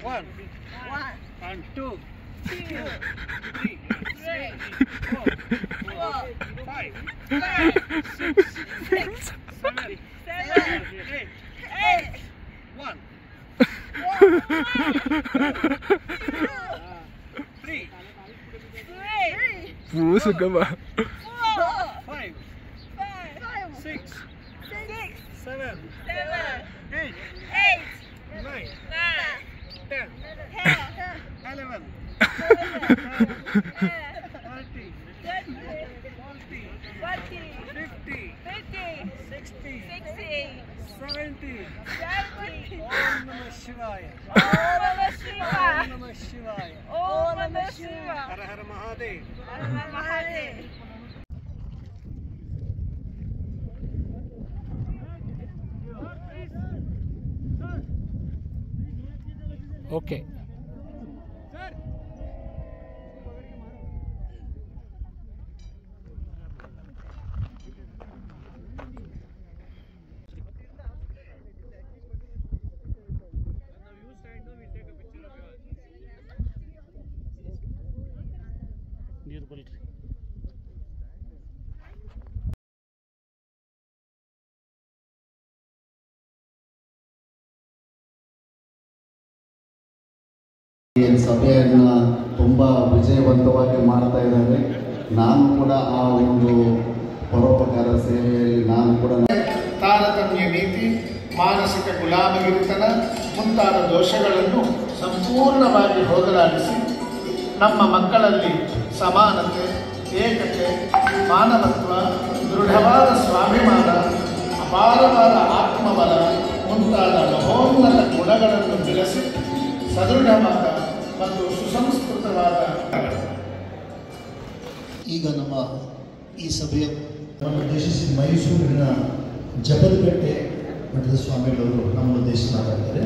1 and 2 3 4 5 6 7 8 1 3 不是根本。 5 6 7 8 9 10 11 30 40 50 60 70 Om Namah Shivaya. Om Namah Shivaya. Har Har Mahadev. Okay. ಸಭೆಯನ್ನು ತುಂಬ ವಿಜಯವಂತವಾಗಿ ಮಾಡ್ತಾ ಇದ್ದಾರೆ. ನಾನು ಕೂಡ ಆ ಒಂದು ಪರೋಪಕಾರ ಸೇವೆಯಲ್ಲಿ ನಾನು ಕೂಡ ತಾರತಮ್ಯ ನೀತಿ, ಮಾನಸಿಕ ಗುಲಾಮಗಿರಿತನ ಮುಂತಾದ ದೋಷಗಳನ್ನು ಸಂಪೂರ್ಣವಾಗಿ ಹೋಗಲಾಡಿಸಿ ನಮ್ಮ ಮಕ್ಕಳಲ್ಲಿ ಸಮಾನತೆ, ಏಕತೆ, ಮಾನವತ್ವ, ದೃಢವಾದ ಸ್ವಾಭಿಮಾನ, ಅಪಾರವಾದ ಆತ್ಮಬಲ ಮುಂತಾದ ಮಹೋನ್ನತ ಗುಣಗಳನ್ನು ಬೆಳೆಸಿ ಸದೃಢವಾದ ಮತ್ತು ಸುಸಂಸ್ಕೃತವಾದ ಈಗ ನಮ್ಮ ಈ ಸಭೆಯನ್ನು ಉದ್ದೇಶಿಸಿ ಮೈಸೂರಿನ ಜಬಲ್ಗಟ್ಟೆ ಮಠದ ಸ್ವಾಮಿಗಳವರು ನಮ್ಮನ್ನು ಉದ್ದೇಶಿಸಿ ಮಾತಾಡ್ತಾರೆ.